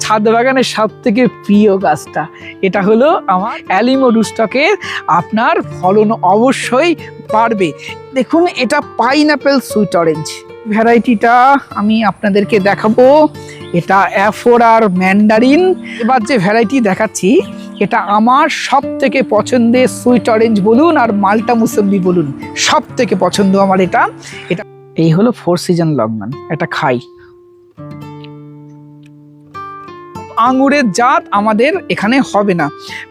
ছাদ বাগানের সব থেকে প্রিয় গাছটা, এটা হলো আমার অ্যালিমো রুস্টকের। আপনার ফলন অবশ্যই বাড়বে। দেখুন, এটা পাইনাপেল সুইট অরেঞ্জ ভ্যারাইটিটা আমি আপনাদেরকে দেখাবো। এটা অ্যাফোরার ম্যান্ডারিন। এবার যে ভ্যারাইটি দেখাচ্ছি, এটা আমার সব থেকে পছন্দের সুইট অরেঞ্জ বলুন আর মাল্টা মুসম্বি বলুন, সব থেকে পছন্দ আমার এটা। এই হলো ফোর সিজন লংম্যান, এটা খাই। আঙুরের জাত আমাদের এখানে হবে না।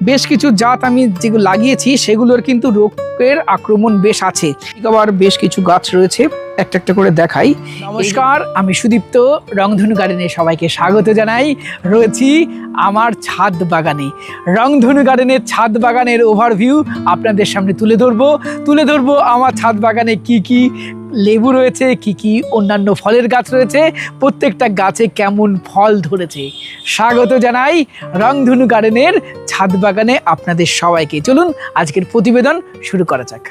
বেশ কিছু জাত আমি যেগুলো লাগিয়েছি সেগুলোর কিন্তু রোগের আক্রমণ বেশ আছে। আবার বেশ কিছু গাছ রয়েছে, একটা একটা করে দেখাই। নমস্কার, আমি সুদীপ্ত, রংধনু গার্ডেনে সবাইকে স্বাগত জানাই। রয়েছি আমার ছাদ বাগানে। রংধনু গার্ডেনের ছাদ বাগানের ওভারভিউ আপনাদের সামনে তুলে ধরবো আমার ছাদ বাগানে কি কি লেবু রয়েছে, কি কি অন্যান্য ফলের গাছ রয়েছে, প্রত্যেকটা গাছে কেমন ফল ধরেছে। স্বাগত জানাই রংধনু গার্ডেনের ছাদ বাগানে আপনাদের সবাইকে। চলুন আজকের প্রতিবেদন শুরু করা যাক।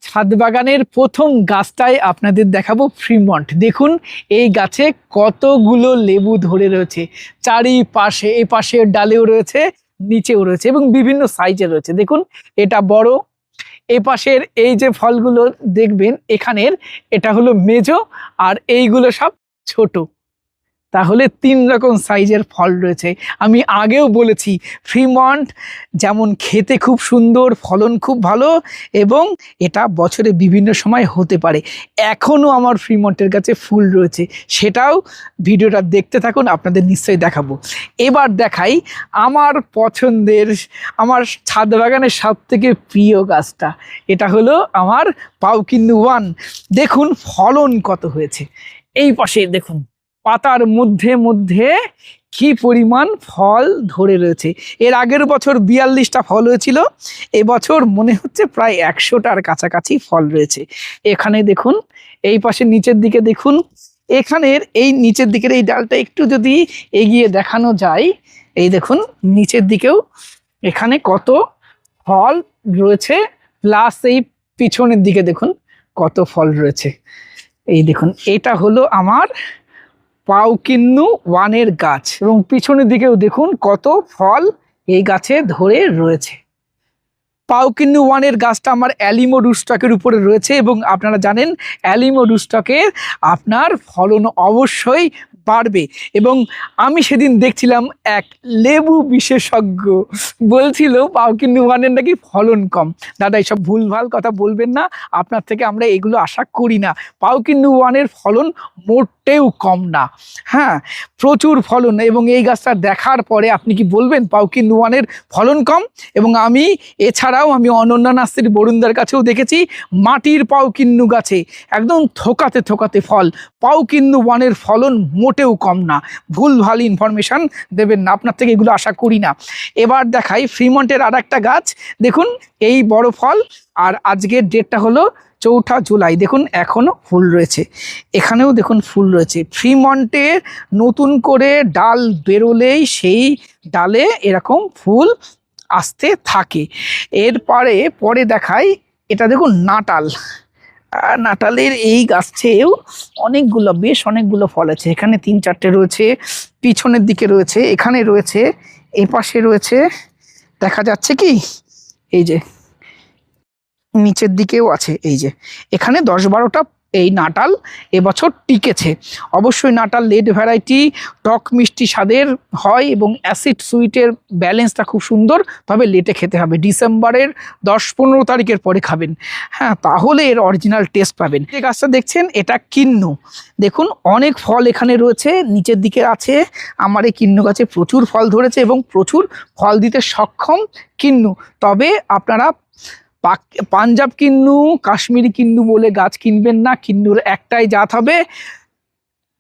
ছাদ বাগানের প্রথম গাছটাই আপনাদের দেখাবো, ফ্রিমন্ট। দেখুন এই গাছে কতগুলো লেবু ধরে রয়েছে, চারিপাশে, এ পাশে ডালেও রয়েছে, নিচেও রয়েছে এবং বিভিন্ন সাইজের রয়েছে। দেখুন এটা বড়, এ পাশের এই যে ফলগুলো দেখবেন এখানের, এটা হলো মেজো আর এইগুলো সব ছোট। তাহলে 3 রকম সাইজের ফল রয়েছে। আমি আগেও বলেছি ফ্রিমন্ট যেমন খেতে খুব সুন্দর, ফলন খুব ভালো এবং এটা বছরে বিভিন্ন সময় হতে পারে। এখনও আমার ফ্রিমন্টের কাছে ফুল রয়েছে, সেটাও ভিডিওটা দেখতে থাকুন, আপনাদের নিশ্চয়ই দেখাবো। এবার দেখাই আমার পছন্দের, আমার ছাদ বাগানের সব থেকে প্রিয় গাছটা, এটা হলো আমার পাউকিন্নু 1। দেখুন ফলন কত হয়েছে। এই পাশে দেখুন পাতার মধ্যে মধ্যে কি পরিমাণ ফল ধরে রয়েছে। এর আগের বছর 42টা ফল হয়েছিল, এবছর মনে হচ্ছে প্রায় 100টার কাছাকাছি ফল রয়েছে। এখানে দেখুন, এই পাশে নিচের দিকে দেখুন, এখানের এই নিচের দিকের এই ডালটা একটু যদি এগিয়ে দেখানো যায়, এই দেখুন নিচের দিকেও এখানে কত ফল রয়েছে, প্লাস এই পিছনের দিকে দেখুন কত ফল রয়েছে। এই দেখুন এটা হলো আমার পাউকিন্নু 1 গাছ এবং পিছনের দিকেও দেখুন কত ফল এই গাছে ধরে রয়েছে। পাউকিন্নু 1 গাছটা আমার অ্যালিমো রুস্টকের উপরে রয়েছে এবং আপনারা জানেন অ্যালিমো রুস্টকের আপনার ফলন অবশ্যই বাড়বে। এবং আমি সেদিন দেখছিলাম এক লেবু বিশেষজ্ঞ বলছিল পাউকিন্নু 1 নাকি ফলন কম। দাদা এইসব ভুলভাল কথা বলবেন না, আপনার থেকে আমরা এগুলো আশা করি না। পাউকিন্নু 1 ফলন মোটেও কম না, হ্যাঁ প্রচুর ফলন। এবং এই গাছটা দেখার পরে আপনি কি বলবেন পাউকিন্নু 1 ফলন কম? এবং আমি এছাড়াও আমি অনন্যা নার্সারি বরুণদার কাছেও দেখেছি মাটির পাউকিন্নু গাছে একদম থোকাতে থোকাতে ফল। পাউকিন্নু 1 ফলন মোটেও কম না। ভুলভাল ইনফরমেশান দেবেন না, আপনার থেকে এগুলো আশা করি না। এবার দেখাই ফ্রিমন্টের আর একটা গাছ। দেখুন এই বড় ফল, আর আজকের ডেটটা হলো 4 জুলাই। দেখুন এখনও ফুল রয়েছে, এখানেও দেখুন ফুল রয়েছে। ফ্রিমন্টে নতুন করে ডাল বেরোলেই সেই ডালে এরকম ফুল আসতে থাকে। পরে দেখাই এটা, দেখুন নাটাল। নাটালের এই গাছেও বেশ অনেকগুলো ফল আছে। এখানে 3-4টে রয়েছে, পিছনের দিকে রয়েছে, এখানে রয়েছে, এই পাশে রয়েছে, দেখা যাচ্ছে কি এই যে নিচের দিকেও আছে। এই যে এখানে 10-12টা এই নাটাল এবছর টিকেছে। অবশ্যই নাটাল লেট ভ্যারাইটি, টক মিষ্টি স্বাদের হয় এবং অ্যাসিড সুইটের ব্যালেন্সটা খুব সুন্দর, তবে লেটে খেতে হবে। ডিসেম্বরের 10-15 তারিখের পরে খাবেন, হ্যাঁ তাহলে এর অরিজিনাল টেস্ট পাবেন। যে গাছটা দেখছেন এটা কিন্নু। দেখুন অনেক ফল এখানে রয়েছে, নিচের দিকে আছে। আমার এই কিন্নু গাছে প্রচুর ফল ধরেছে এবং প্রচুর ফল দিতে সক্ষম কিন্নু। তবে আপনারা পাঞ্জাব কিন্নু, কাশ্মীরি কিন্নু বলে গাছ কিনবেন না। কিন্নুর একটাই জাত হবে,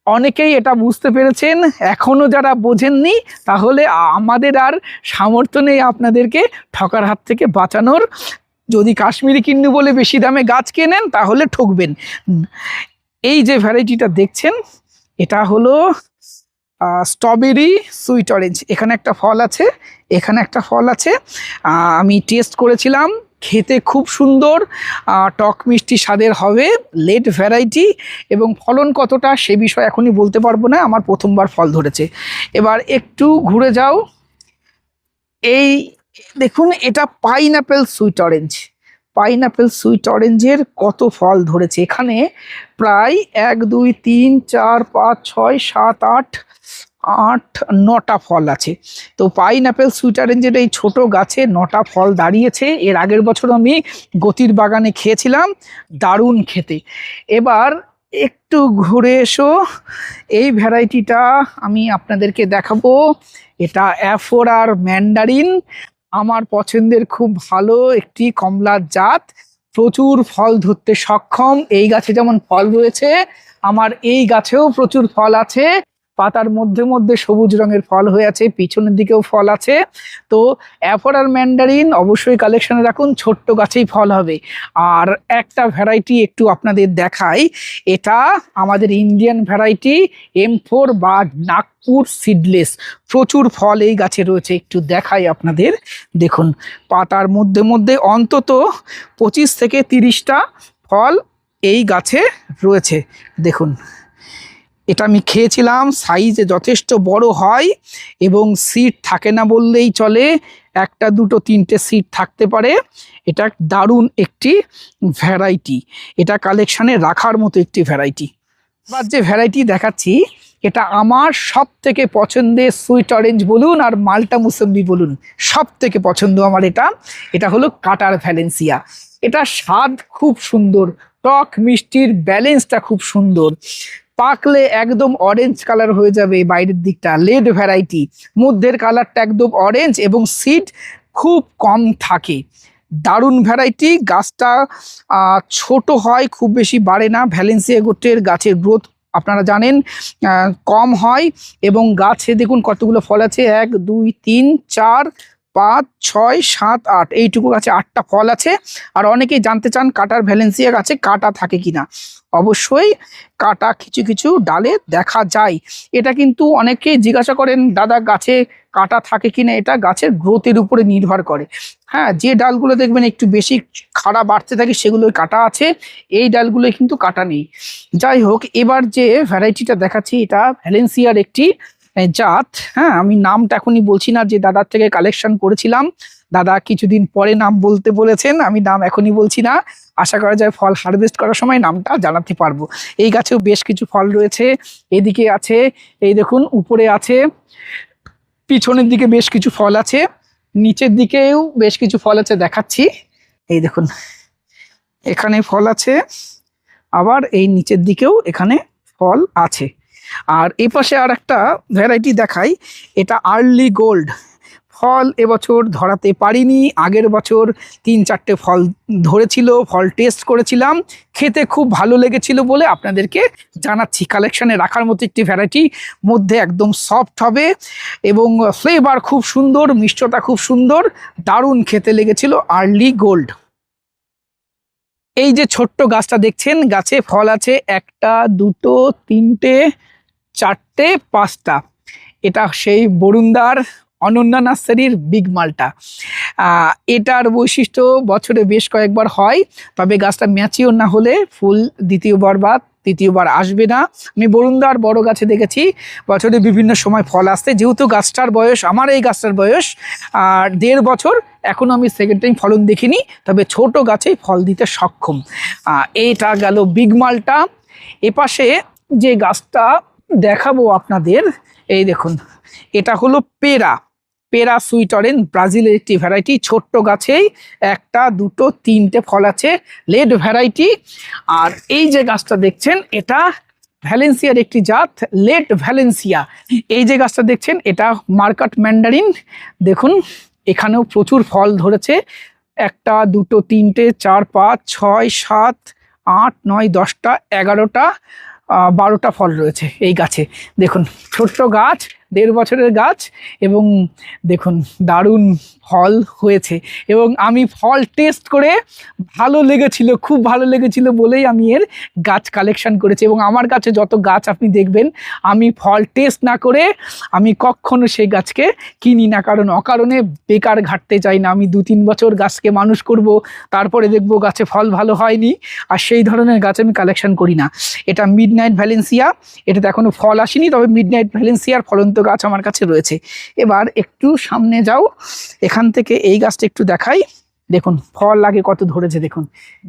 অনেকেই এটা বুঝতে পেরেছেন। এখনও যারা বোঝেননি তাহলে আমাদের আর সামর্থ্য নেই আপনাদেরকে ঠকার হাত থেকে বাঁচানোর। যদি কাশ্মীরি কিন্নু বলে বেশি দামে গাছ কেনেন তাহলে ঠকবেন। এই যে ভ্যারাইটিটা দেখছেন এটা হলো স্ট্রবেরি সুইট অরেঞ্জ। এখানে একটা ফল আছে, এখানে একটা ফল আছে। আমি টেস্ট করেছিলাম, খেতে খুব সুন্দর, টক মিষ্টি স্বাদের হবে, লেট ভ্যারাইটি। এবং ফলন কতটা সে বিষয়ে এখনই বলতে পারবো না, আমার প্রথমবার ফল ধরেছে। এবার একটু ঘুরে যাও, এই দেখুন এটা pineapple sweet orange. Pineapple sweet অরেঞ্জের কত ফল ধরেছে এখানে, প্রায় 1 2 3 4 5 6 7 8 8 9টা ফল আছে। তো পাইনঅ্যাপেল সুইট অরেঞ্জের এই ছোট গাছে 9টা ফল দাঁড়িয়েছে। এর আগের বছর আমি গতির বাগানে খেয়েছিলাম, দারুণ খেতে। এবার একটু ঘুরে এসো, এই ভ্যারাইটিটা আমি আপনাদেরকে দেখাবো। এটা অ্যাফোরার ম্যান্ডারিন, আমার পছন্দের খুব ভালো একটি কমলার জাত, প্রচুর ফল ধরতে সক্ষম। এই গাছে যেমন ফল রয়েছে, আমার এই গাছেও প্রচুর ফল আছে। পাতার মধ্যে মধ্যে সবুজ রঙের ফল হয়ে আছে, পিছনের দিকেও ফল আছে। তো অ্যাফোরার ম্যান্ডারিন অবশ্যই কালেকশনে রাখুন, ছোট্ট গাছেই ফল হবে। আর একটা ভ্যারাইটি একটু আপনাদের দেখাই, এটা আমাদের ইন্ডিয়ান ভ্যারাইটি M4 বা নাগপুর সিডলেস। প্রচুর ফল এই গাছে রয়েছে, একটু দেখাই আপনাদের। দেখুন পাতার মধ্যে মধ্যে অন্তত 25 থেকে 30টা ফল এই গাছে রয়েছে। দেখুন এটা আমি খেয়েছিলাম, সাইজে যথেষ্ট বড় হয় এবং সিড থাকে না বললেই চলে, 1টা 2টো 3টে সিড থাকতে পারে। এটা দারুণ একটি ভ্যারাইটি, এটা কালেকশানে রাখার মতো একটি ভ্যারাইটি। এবার যে ভ্যারাইটি দেখাচ্ছি, এটা আমার সব থেকে পছন্দের সুইট অরেঞ্জ বলুন আর মাল্টা মুসম্বি বলুন, সব থেকে পছন্দ আমার এটা। এটা হলো কাটার ভ্যালেন্সিয়া। এটা স্বাদ খুব সুন্দর, টক মিষ্টির ব্যালেন্সটা খুব সুন্দর। পাকলে একদম অরেঞ্জ কালার হয়ে যাবে বাইরের দিকটা, লেড ভ্যারাইটি, মধ্যের কালারটা একদম অরেঞ্জ এবং সিড খুব কম থাকে। দারুণ ভ্যারাইটি। গাছটা ছোট হয়, খুব বেশি বাড়ে না। ভ্যালেন্সিয়া গোত্রের গাছের গ্রোথ আপনারা জানেন কম হয়। এবং গাছে দেখুন কতগুলো ফল আছে, 1 2 3 4 5 6 7 8, এইটুকু গাছে 8টা ফল আছে। আর অনেকেই জানতে চান কাটার ভ্যালেন্সিয়া গাছে কাটা থাকে কিনা। অবশ্যই কাটা কিছু কিছু ডালে দেখা যায়। এটা কিন্তু অনেকেই জিজ্ঞাসা করেন দাদা গাছে কাটা থাকে কিনা, এটা গাছের গ্রোথের উপরে নির্ভর করে। হ্যাঁ, যে ডালগুলো দেখবেন একটু বেশি খাড়া বাড়তে থাকে সেগুলোই কাটা আছে, এই ডালগুলো কিন্তু কাটা নেই। যাই হোক, এবার যে ভ্যারাইটিটা দেখাচ্ছি এটা ভ্যালেন্সিয়ার একটি জাত। হ্যাঁ, আমি নামটা এখনই বলছি না, যে দাদার থেকে কালেকশন করেছিলাম, দাদা কিছুদিন পরে নাম বলতে বলেছেন, আমি নাম এখনই বলছি না। আশা করা যায় ফল হারভেস্ট করার সময় নামটা জানাতে পারবো। এই গাছেও বেশ কিছু ফল রয়েছে, এদিকে আছে, এই দেখুন উপরে আছে, পিছনের দিকে বেশ কিছু ফল আছে, নিচের দিকেও বেশ কিছু ফল আছে, দেখাচ্ছি। এই দেখুন এখানে ফল আছে, আবার এই নিচের দিকেও এখানে ফল আছে। আর এই পাশে আর একটা ভ্যারাইটি দেখাই, এটা আর্লি গোল্ড। ফল এবছর ধরাতে পারিনি, আগের বছর 3-4টে ফল ধরেছিল, ফল টেস্ট করেছিলাম, খেতে খুব ভালো লেগেছিল বলে আপনাদেরকে জানাচ্ছি। কালেকশানে রাখার মতো একটি ভ্যারাইটি, মধ্যে একদম সফট হবে এবং ফ্লেভার খুব সুন্দর, মিষ্টতা খুব সুন্দর, দারুণ খেতে লেগেছিল আর্লি গোল্ড। এই যে ছোট্ট গাছটা দেখছেন, গাছে ফল আছে 1টা 2টো 3টে 4টে 5টা। এটা সেই বরুণদার অনন্যা নার্সারির বিগ মালটা। এটার বৈশিষ্ট্য বছরে বেশ কয়েকবার হয়, তবে গাছটা ম্যাচিওর না হলে ফুল দ্বিতীয়বার বা তৃতীয়বার আসবে না। আমি বরুণদার বড় গাছে দেখেছি বছরে বিভিন্ন সময় ফল আসতে, যেহেতু গাছটার বয়স, আমার এই গাছটার বয়স 1.5 বছর, এখনও আমি সেকেন্ড টাইম ফলন দেখিনি, তবে ছোট গাছেই ফল দিতে সক্ষম। এইটা গেল বিগ মালটা। এপাশে যে গাছটা দেখাবো আপনাদের, এই দেখুন এটা হলো পেরা। পেরা সুইট অরেঞ্জ, ব্রাজিলের একটি ভ্যারাইটি, ছোট্ট গাছেই 1টা 2টো 3টে ফল আছে, লেড ভ্যারাইটি। আর এই যে গাছটা দেখছেন এটা ভ্যালেন্সিয়ার একটি জাত, লেট ভ্যালেন্সিয়া। এই যে গাছটা দেখছেন এটা মার্কাট ম্যান্ডারিন। দেখুন এখানেও প্রচুর ফল ধরেছে, 1টা 2টো 3টে 4 5 6 7 8 9 10টা 11টা 12টা ফল রয়েছে এই গাছে। দেখুন ছোট্ট গাছ, 1.5 বছরের গাছ এবং দেখুন দারুণ ফল হয়েছে এবং আমি ফল টেস্ট করে ভালো লেগেছিল, খুব ভালো লেগেছিল বলেই আমি এর গাছ কালেকশন করেছি। এবং আমার কাছে যত গাছ আপনি দেখবেন আমি ফল টেস্ট না করে আমি কখনো সেই গাছকে কিনি না, কারণ অকারণে বেকার ঘাটতে চাই না। আমি 2-3 বছর গাছকে মানুষ করব, তারপরে দেখব গাছে ফল ভালো হয়নি, আর সেই ধরনের গাছ আমি কালেকশন করি না। এটা মিডনাইট ভ্যালেন্সিয়া, এটাতে এখনো ফল আসেনি, তবে মিডনাইট ভ্যালেন্সিয়ার ফলন্ত গাছ আমার কাছে রয়েছে। এবার একটু সামনে যাও, এখান থেকে এই গাছটা একটু দেখাই। দেখুন ফল আগে কত ধরেছে, দেখুন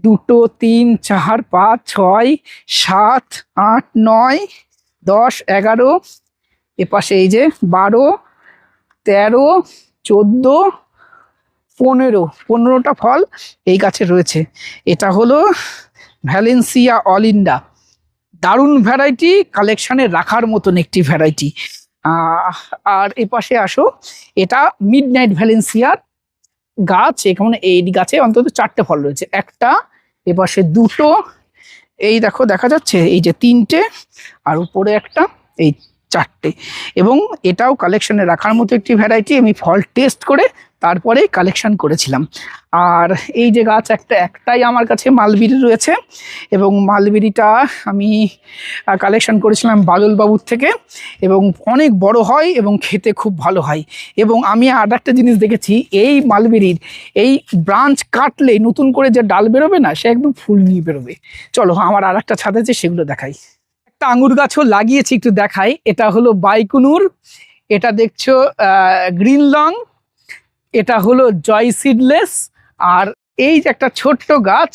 2, 3, 4, 5, 6, 7, 8, 9, 10, 11, এপাশে এই যে 12, 13, 14, 15টা ফল এই গাছে রয়েছে। এটা হলো ভ্যালেন্সিয়া অলিন্ডা, দারুণ ভ্যারাইটি, কালেকশানে রাখার মতন একটি ভ্যারাইটি। আর এপাশে আসো, এটা মিডনাইট ভ্যালেন্সিয়ার গাছ। এখানে এই গাছে অন্তত 4টে ফল রয়েছে, একটা, এপাশে 2টো, এই দেখো দেখা যাচ্ছে, এই যে 3টে, আর উপরে একটা, এই 4টে। এবং এটাও কালেকশানে রাখার মতো একটি ভ্যারাইটি, আমি ফল টেস্ট করে তারপরে কালেকশন করেছিলাম। আর এই যে গাছ একটাই আমার কাছে মালবেরি রয়েছে, এবং মালবেরিটা আমি কালেকশন করেছিলাম বাদলবাবুর থেকে, এবং অনেক বড় হয় এবং খেতে খুব ভালো হয়। এবং আমি আর একটা জিনিস দেখেছি, এই মালবেরির এই ব্রাঞ্চ কাটলে নতুন করে যে ডাল বেরোবে না, সে একদম ফুল নিয়ে বেরোবে। চলো আমার আর একটা ছাদ আছে, সেগুলো দেখাই। একটা আঙুর গাছও লাগিয়েছি, একটু দেখাই। এটা হলো বাইকুনুর, এটা দেখছো গ্রিন লং, এটা হলো জয় সিডলেস, আর এই যে একটা ছোট্ট গাছ,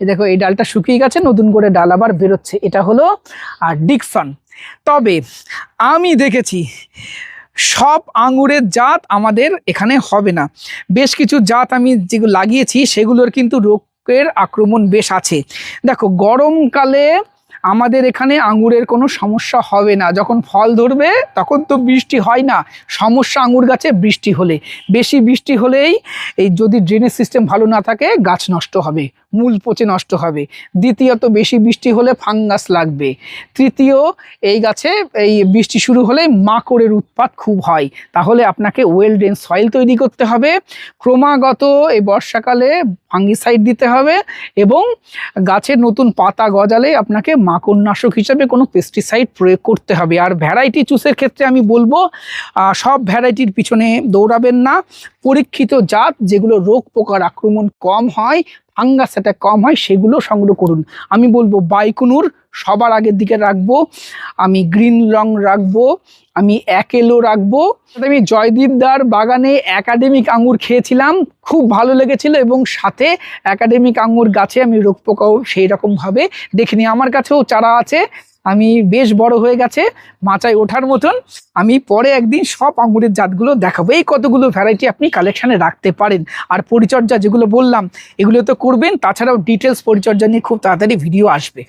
দেখো এই ডালটা শুকিয়ে গেছে, নতুন করে ডাল আবার বেরোচ্ছে, এটা হলো ডিকসন। তবে আমি দেখেছি সব আঙুরের জাত আমাদের এখানে হবে না, বেশ কিছু জাত আমি যেগুলো লাগিয়েছি সেগুলোর কিন্তু রোগের আক্রমণ বেশ আছে। দেখো গরমকালে আমাদের এখানে আঙুরের কোনো সমস্যা হবে না, যখন ফল ধরবে তখন তো বৃষ্টি হয় না, সমস্যা আঙুর গাছে বৃষ্টি হলে, বেশি বৃষ্টি হলেই এই যদি ড্রেনেজ সিস্টেম ভালো না থাকে গাছ নষ্ট হবে, মূল পচে নষ্ট হবে। দ্বিতীয়ত বেশি বৃষ্টি হলে ফাঙ্গাস লাগবে। তৃতীয়, এই গাছে এই বৃষ্টি শুরু হলে মাকড়ের উৎপাত খুব হয়, তাহলে আপনাকে ওয়েল ড্রেন সয়েল তৈরি করতে হবে, ক্রমাগত এই বর্ষাকালে ফাঙ্গিসাইড দিতে হবে, এবং গাছের নতুন পাতা গজালে আপনাকে মাকড়নাশক হিসাবে কোনো পেস্টিসাইড প্রয়োগ করতে হবে। আর ভ্যারাইটি চুসের ক্ষেত্রে আমি বলবো সব ভ্যারাইটির পিছনে দৌড়াবেন না, পরীক্ষিত জাত যেগুলো রোগ পোকার আক্রমণ কম হয়, ফাঙ্গাস অ্যাটাক কম হয়, সেগুলো সংগ্রহ করুন। আমি বলবো বাইকুনুর সবার আগের দিকে রাখবো, আমি গ্রিন লং রাখবো, আমি একেলো রাখবো। আমি জয়দীপদার বাগানে একাডেমিক আঙুর খেয়েছিলাম, খুব ভালো লেগেছিল, এবং সাথে একাডেমিক আঙুর গাছে আমি রোগ পোকাও সেই রকমভাবে দেখিনি। আমার কাছেও চারা আছে, আমি বেশ বড় হয়ে গেছে, মাচায় ওঠার মতন। আমি পরে একদিন সব আঙুরের জাতগুলো দেখাবো। এই কতগুলো ভ্যারাইটি আপনি কালেকশানে রাখতে পারেন। আর পরিচর্যা যেগুলো বললাম এগুলো তো করবেন, তাছাড়াও ডিটেলস পরিচর্যা নিয়ে খুব তাড়াতাড়ি ভিডিও আসবে।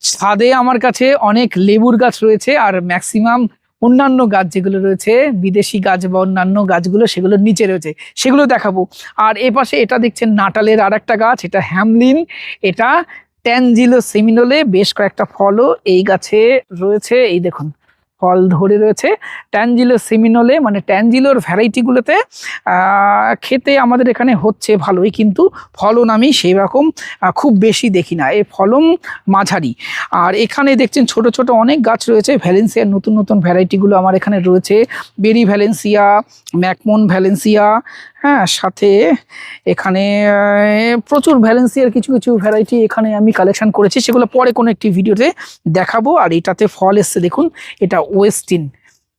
ছাদে আমার কাছে অনেক লেবুর গাছ রয়েছে, আর ম্যাক্সিমাম অন্যান্য গাছ যেগুলো রয়েছে, বিদেশি গাছ বা অন্যান্য গাছগুলো, সেগুলো নিচে রয়েছে, সেগুলো দেখাবো। আর এপাশে এটা দেখছেন নাটালের আর একটা গাছ, এটা হ্যামলিন, এটা ট্যানজিলো সেমিনোলে, বেশ কয়েকটা ফলও এই গাছে রয়েছে, এই দেখুন ফল ধরে রয়েছে। ট্যানজিলো সেমিনোলে মানে ট্যানজিলোর ভ্যারাইটিগুলোতে খেতে আমাদের এখানে হচ্ছে ভালোই, কিন্তু ফলন আমি সেই রকম খুব বেশি দেখি না, এই ফলন মাঝারি। আর এখানে দেখছেন ছোট ছোট অনেক গাছ রয়েছে, ভ্যালেন্সিয়ার নতুন নতুন ভ্যারাইটিগুলো আমার এখানে রয়েছে, বেরি ভ্যালেন্সিয়া, ম্যাকমোন ভ্যালেন্সিয়া, হ্যাঁ, সাথে এখানে প্রচুর ভ্যালেন্সিয়ার কিছু কিছু ভ্যারাইটি এখানে আমি কালেকশন করেছি, সেগুলো পরে কোনো একটি ভিডিওতে দেখাবো। আর এটাতে ফল এসছে দেখুন, এটা ওয়েস্টিন,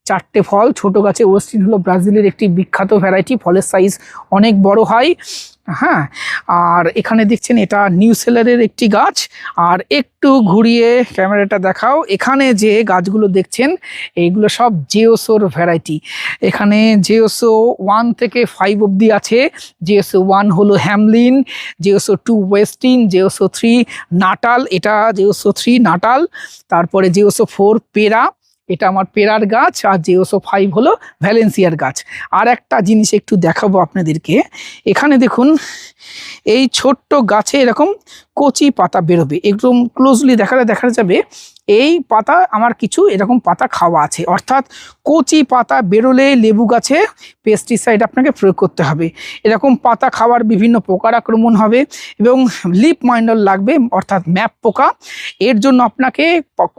4টে ফল, ছোট গাছে। ওয়েস্টিন হলো ব্রাজিলের একটি বিখ্যাত ভ্যারাইটি, ফলের সাইজ অনেক বড় হয়, হ্যাঁ। আর এখানে দেখছেন এটা নিউসেলারের একটি গাছ। আর একটু ঘুরিয়ে ক্যামেরাটা দেখাও, এখানে যে গাছগুলো দেখছেন এইগুলো সব জিওসোর ভ্যারাইটি। এখানে জিওসো 1 থেকে 5 অবধি আছে। জিওসো 1 হলো হ্যামলিন, জিওসো 2 ওয়েস্টিন, জিওসো 3 নাটাল, এটা জিওসো 3 নাটাল, তারপরে জিওসো 4 পেরা, এটা আমার পেরার গাছ, আর জিওসো 5 হলো ভ্যালেন্সিয়ার গাছ। আর একটা জিনিস একটু দেখাবো আপনাদেরকে, এখানে দেখুন এই ছোট্ট গাছে এরকম কচি পাতা বেরোবে, একদম ক্লোজলি দেখালে দেখা যাবে এই পাতা আমার কিছু এরকম পাতা খাওয়া আছে, অর্থাৎ কচি পাতা বেরোলে লেবু গাছে পেস্টিসাইড আপনাকে প্রয়োগ করতে হবে। এরকম পাতা খাওয়ার বিভিন্ন পোকার আক্রমণ হবে এবং লিপ মাইন্ডার লাগবে, অর্থাৎ ম্যাপ পোকা। এর জন্য আপনাকে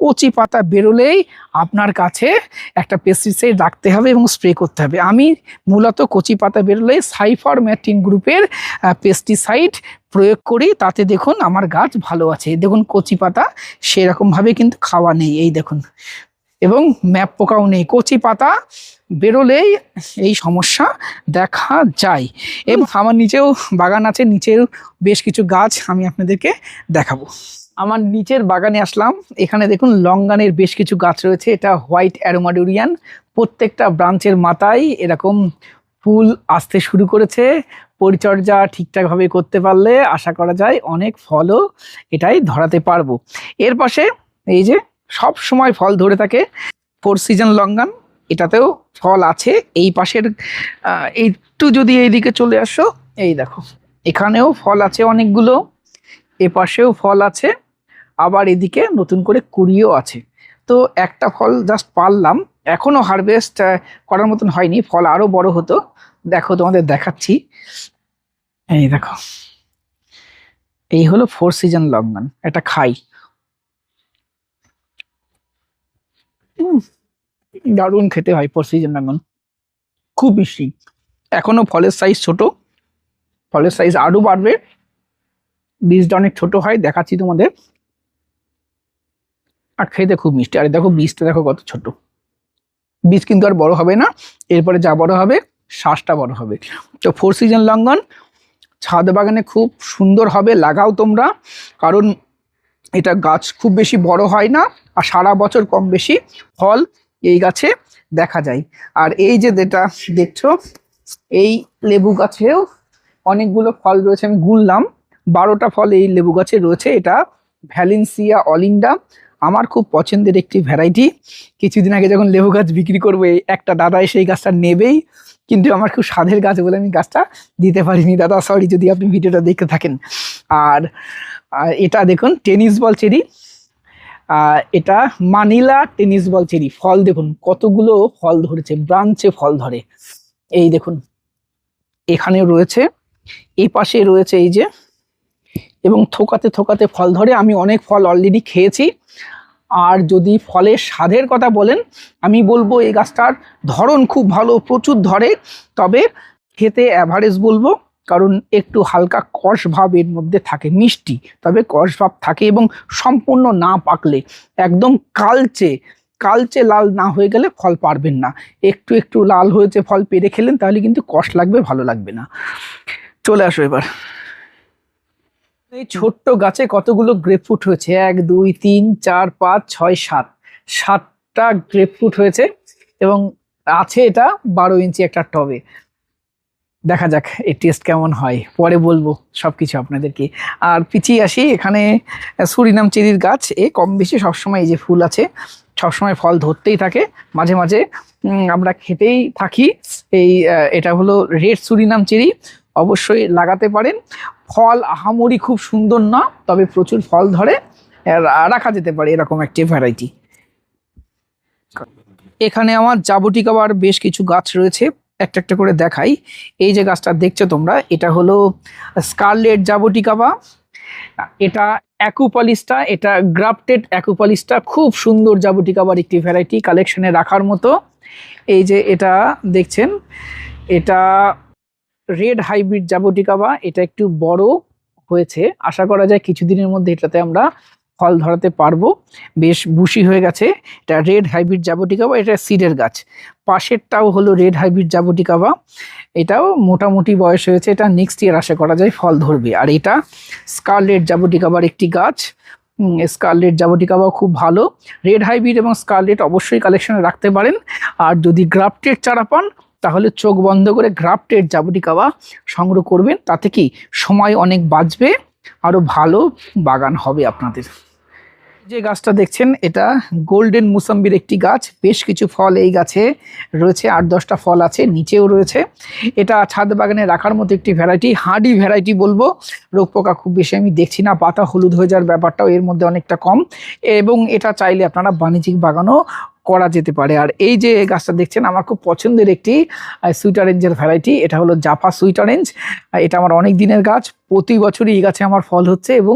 কচি পাতা বেরোলেই আপনার কাছে একটা পেস্টিসাইড রাখতে হবে এবং স্প্রে করতে হবে। আমি মূলত কচি পাতা বেরোলেই সাইফারমেথ্রিন গ্রুপের পেস্টিসাইড প্রয়োগ করি, তাতে দেখুন আমার গাছ ভালো আছে। দেখুন কচি পাতা সেরকমভাবে কিন্তু খাওয়া নেই, এই দেখুন, এবং ম্যাপ পোকাও নেই। কচি পাতা বেরোলেই এই সমস্যা দেখা যায়। এবং আমার নিচেও বাগান আছে, নিচেও বেশ কিছু গাছ আমি আপনাদেরকে দেখাবো। আমার নিচের বাগানে আসলাম, এখানে দেখুন লঙ্গানের বেশ কিছু গাছ রয়েছে। এটা হোয়াইট অ্যারোমাডুরিয়ান, প্রত্যেকটা ব্রাঞ্চের মাথায় এরকম ফুল আসতে শুরু করেছে। পরিচর্যা ঠিকঠাকভাবে করতে পারলে আশা করা যায় অনেক ফলও এটাই ধরাতে পারবো। এর পাশে এই যে সব সময় ফল ধরে থাকে ফোর সিজন লঙ্গান, এটাতেও ফল আছে। এই পাশের একটু যদি এইদিকে চলে আসো, এই দেখো এখানেও ফল আছে অনেকগুলো, এ পাশেও ফল আছে, আবার এদিকে নতুন করে কুড়িও আছে। তো একটা ফল জাস্ট পারলাম, এখনো হারভেস্ট করার মতন হয়নি, ফল আরো বড় হতো। দেখো তোমাদের দেখাচ্ছি, এই দেখো, এই হলো ফোর সিজন লঙ্গান। এটা খাই, দারুণ খেতে হয় ফোর সিজন লঙ্ঘন, খুব মিষ্টি। এখনো ফলের সাইজ ছোট, ফলের সাইজ আরো বাড়বে, বীজটা অনেক ছোট হয়, দেখাচ্ছি তোমাদের। আর খেতে খুব মিষ্টি। আর দেখো বীজটা দেখো কত ছোট, বীজ কিন্তু আর বড় হবে না, এরপরে যা বড় হবে শ্বাসটা বড় হবে। তো ফোর সিজন লঙ্ঘন ছাদ বাগানে খুব সুন্দর হবে, লাগাও তোমরা, কারণ এটা গাছ খুব বেশি বড় হয় না আর সারা বছর কম বেশি ফল এই গাছে দেখা যায়। আর এই যে যেটা দেখছো, এই লেবু গাছেও অনেকগুলো ফল রয়েছে, আমি গুনলাম 12টা ফল এই লেবু গাছে রয়েছে। এটা ভ্যালেন্সিয়া অলিন্ডা, আমার খুব পছন্দের একটি ভ্যারাইটি। কিছুদিন আগে যখন লেবু গাছ বিক্রি করবে, একটা দাদা এসে এই গাছটা নেবেই, কিন্তু আমার খুব স্বাদের গাছ বলে আমি গাছটা দিতে পারিনি। দাদা সরি যদি আপনি ভিডিওটা দেখতে থাকেন। আর এটা দেখুন টেনিস বল চেরি, এটা মানিলা টেনিস বল চেরি। ফল দেখুন কতগুলো ফল ধরেছে, ব্রাঞ্চে ফল ধরে, এই দেখুন এখানে রয়েছে, এই পাশে রয়েছে এই যে, এবং থোকাতে থোকাতে ফল ধরে। আমি অনেক ফল অলরেডি খেয়েছি। আর যদি ফলের স্বাদের কথা বলেন, আমি বলবো এই গাছটার ধরন খুব ভালো, প্রচুর ধরে, তবে খেতে অ্যাভারেজ বলবো, কারণ একটু হালকা কষ ভাব এর মধ্যে থাকে, মিষ্টি তবে কষ ভাব থাকে, এবং সম্পূর্ণ না পাকলে একদম কালচে কালচে লাল না হয়ে গেলে ফল পারবেন না। একটু একটু লাল হয়েছে ফল পেরে খেলেন তাহলে কিন্তু কষ লাগবে, ভালো লাগবে না। চলে আসো এবার। এই ছোট্ট গাছে কতগুলো গ্রেপফ্রুট হয়েছে, 1 2 3 4 5 6 7, 7টা গ্রেপফ্রুট হয়েছে, এবং আছে এটা 12 ইঞ্চি একটা টবে। দেখা যাক এই টেস্ট কেমন হয়, পরে বলবো সবকিছু আপনাদেরকে। আর পিছিয়ে আসি, এখানে সুরিনাম চেরির গাছ, এ কম বেশি সবসময় এই যে ফুল আছে, সবসময় ফল ধরতেই থাকে, মাঝে মাঝে আমরা খেতেই থাকি। এই এটা হলো রেড সুরিনাম চেরি, অবশ্যই লাগাতে পারেন। ফল আহামরি খুব সুন্দর না, তবে প্রচুর ফল ধরে, রাখা যেতে পারে এরকম একটি ভ্যারাইটি। এখানে আমার জাবুটিকাবার বেশ কিছু গাছ রয়েছে, একটা একটা করে দেখাই। এই যে গাছটা দেখছো তোমরা, এটা হলো স্কারলেট জাবুটিকাবা, এটা অ্যাকুপালিস্টা, এটা গ্রাফটেড অ্যাকুপালিস্টা, খুব সুন্দর জাবুটিকাবার একটি ভ্যারাইটি, কালেকশনে রাখার মতো। এই যে এটা দেখছেন, এটা রেড হাইব্রিড জাবুটিকাবা, এটা একটু বড় হয়েছে, আশা করা যায় কিছুদিনের মধ্যে এটাতে আমরা ফল ধরাতে পারবো, বেশ বুশি হয়ে গেছে। এটা রেড হাইব্রিড জাবুটিকাবা, এটা সিডের গাছ। পাশেরটাও হলো রেড হাইব্রিড জাবুটিকাবা, এটাও মোটামুটি বয়স হয়েছে, এটা নেক্সট ইয়ার আশা করা যায় ফল ধরবে। আর এটা স্কারলেট জাবুটিকাবার একটি গাছ, স্কারলেট জাবুটিকাবাও খুব ভালো। রেড হাইব্রিড এবং স্কারলেট অবশ্যই কালেকশনে রাখতে পারেন। আর যদি গ্রাফটেড চারা পান তাহলে চোখ বন্ধ করে গ্রাফটেড জাবুটিকাবা সংগ্রহ করবেন, তাতে কি সময় অনেক বাঁচবে, আরো ভালো বাগান হবে আপনাদের। যে গাছটা দেখছেন এটা গোল্ডেন মুসাম্বির একটি গাছ, বেশ কিছু ফল এই গাছে রয়েছে, 8-10টা ফল আছে, নিচেও রয়েছে। এটা ছাদ বাগানে রাখার মতো একটি ভ্যারাইটি, হার্ডি ভ্যারাইটি বলবো। রোগ পোকা খুব বেশি আমি দেখছি না, পাতা হলুদ হয়ে যাওয়ার ব্যাপারটাও এর মধ্যে অনেকটা কম, এবং এটা চাইলে আপনারা বাণিজ্যিক বাগানও করা যেতে পারে। আর এই যে গাছটা দেখছেন আমার খুব পছন্দের একটি সুইট অরেঞ্জের ভ্যারাইটি, এটা হলো জাফা সুইট অরেঞ্জ। এটা আমার অনেক দিনের গাছ, প্রতি বছরই এই গাছে আমার ফল হচ্ছে এবং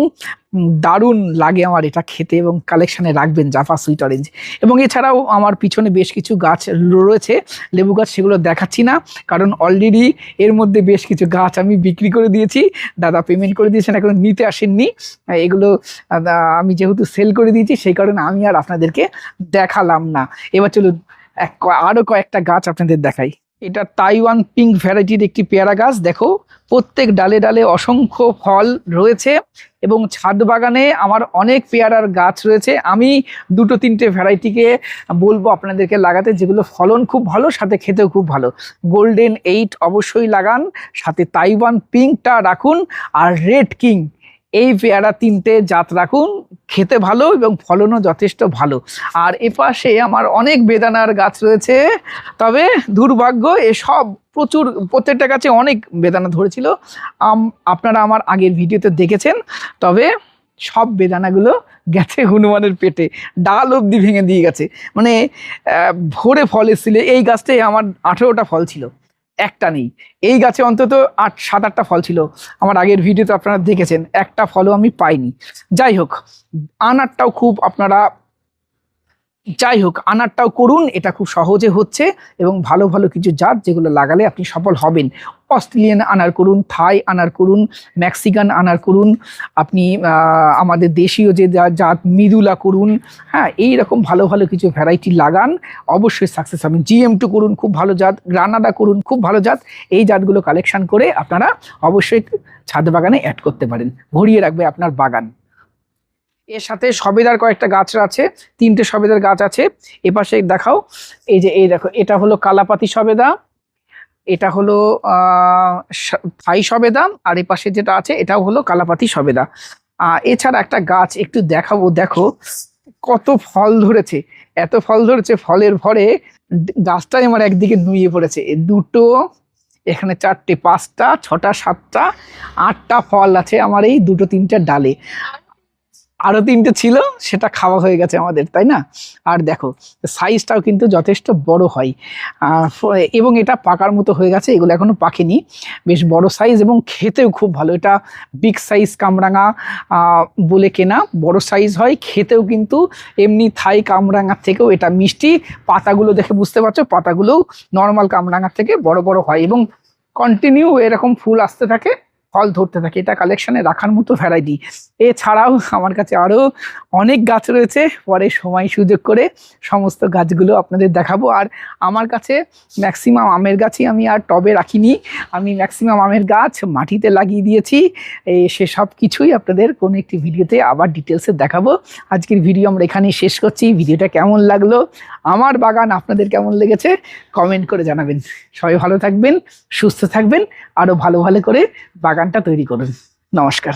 দারুণ লাগে আমার এটা খেতে, এবং কালেকশানে রাখবেন জাফা সুইট অরেঞ্জ। এবং এছাড়াও আমার পিছনে বেশ কিছু গাছ রয়েছে লেবু গাছ, সেগুলো দেখাচ্ছি না কারণ অলরেডি এর মধ্যে বেশ কিছু গাছ আমি বিক্রি করে দিয়েছি, দাদা পেমেন্ট করে দিয়েছেন, এখন নিতে আসেননি। এগুলো আমি যেহেতু সেল করে দিয়েছি সেই কারণে আমি আর আপনাদেরকে দেখালাম না। এবার চলুন আরও কয়েকটা গাছ আপনাদের দেখাই। এটা তাইওয়ান পিঙ্ক ভ্যারাইটির একটি পেয়ারা গাছ, দেখো প্রত্যেক ডালে ডালে অসংখ্য ফল রয়েছে, এবং ছাদ বাগানে আমার অনেক পেয়ারার গাছ রয়েছে। আমি 2-3টে ভ্যারাইটিকে বলবো আপনাদেরকে লাগাতে, যেগুলো ফলন খুব ভালো, সাথে খেতেও খুব ভালো। গোল্ডেন 8 অবশ্যই লাগান, সাথে তাইওয়ান পিঙ্কটা রাখুন, আর রেড কিং, এই পেয়ারা 3টে জাত রাখুন, খেতে ভালো এবং ফলনও যথেষ্ট ভালো। আর এপাশে আমার অনেক বেদানার গাছ রয়েছে, তবে দুর্ভাগ্য এসব প্রত্যেকটা গাছে অনেক বেদানা ধরেছিল, আপনারা আমার আগের ভিডিওতে দেখেছেন। তবে সব বেদানাগুলো গেছে হনুমানের পেটে, ডাল অবধি ভেঙে দিয়ে গেছে, মানে ভোরে ফল এসেছিল। এই গাছটায় আমার 18টা ফল ছিল, একটা নেই। এই গাছে অন্তত 7-8টা ফল ছিল, আমার আগের ভিডিওতে আপনারা দেখেছেন, একটা ফলও আমি পাইনি। যাই হোক, আনারটাও খুব আপনারা আনারটাও করুন, এটা খুব সহজে হচ্ছে, এবং ভালো ভালো কিছু জাত যেগুলো লাগালে আপনি সফল হবেন। অস্ট্রেলিয়ান আনার করুন, থাই আনার করুন, মেক্সিকান আনার করুন, আপনি আমাদের দেশীয় যে জাত মৃদুলা করুন, হ্যাঁ, এইরকম ভালো ভালো কিছু ভ্যারাইটি লাগান, অবশ্যই সাকসেস হবেন। GM2 করুন, খুব ভালো জাত, গ্রানাডা করুন, খুব ভালো জাত। এই জাতগুলো কালেকশন করে আপনারা অবশ্যই ছাদ বাগানে অ্যাড করতে পারেন, ভরিয়ে রাখবে আপনার বাগান। এর সাথে সবেদার কয়েকটা গাছ আছে, 3টে সবেদার গাছ আছে। এপাশে দেখাও, এই যে এই দেখো, এটা হলো কালাপাতি সবেদা, এটা হলো থাই সবেদা, আর এপাশে যেটা আছে এটাও হলো কালাপাতি সবেদা। এছাড়া একটা গাছ একটু দেখাবো, দেখো কত ফল ধরেছে, এত ফল ধরেছে, ফলের ভরে গাছটাই আমার একদিকে নুয়ে পড়েছে। 2টো, এখানে 4টে, 5টা, 6টা, 7টা, 8টা ফল আছে আমার এই 2-3টে ডালে। আরো 3টে ছিল, সেটা খাওয়া হয়ে গেছে আমাদের, তাই না? আর দেখো সাইজটাও কিন্তু যথেষ্ট বড় হয়, এবং এটা পাকার মতো হয়ে গেছে, এগুলো এখনো পাকেনি, বেশ বড় সাইজ এবং খেতেও খুব ভালো। এটা বিগ সাইজ কামরাঙা বলে কেনা, বড় সাইজ হয়, খেতেও কিন্তু এমনি থাই কামরাঙার থেকেও এটা মিষ্টি। পাতাগুলো দেখে বুঝতে পারছো, পাতাগুলোও নর্মাল কামরাঙার থেকে বড় বড় হয়, এবং কন্টিনিউ এরকম ফুল আসতে থাকে, ফল ধরতে থাকে। এটা কালেকশনে রাখার মতো ভ্যারাইটি। এছাড়াও আমার কাছে আরও অনেক গাছ রয়েছে, পরে সময় সুযোগ করে সমস্ত গাছগুলো আপনাদের দেখাবো। আর আমার কাছে ম্যাক্সিমাম আমের গাছই আমি আর টবে রাখিনি, আমি ম্যাক্সিমাম আমের গাছ মাটিতে লাগিয়ে দিয়েছি। সেসব কিছুই আপনাদের কোনো একটি ভিডিওতে আবার ডিটেলসে দেখাবো। আজকের ভিডিও আমরা এখানেই শেষ করছি। ভিডিওটা কেমন লাগলো, আমার বাগান আপনাদের কেমন লেগেছে, কমেন্ট করে জানাবেন। সবাই ভালো থাকবেন, সুস্থ থাকবেন, আরও ভালো ভালো করে বাগানটা তৈরি করুন। নমস্কার।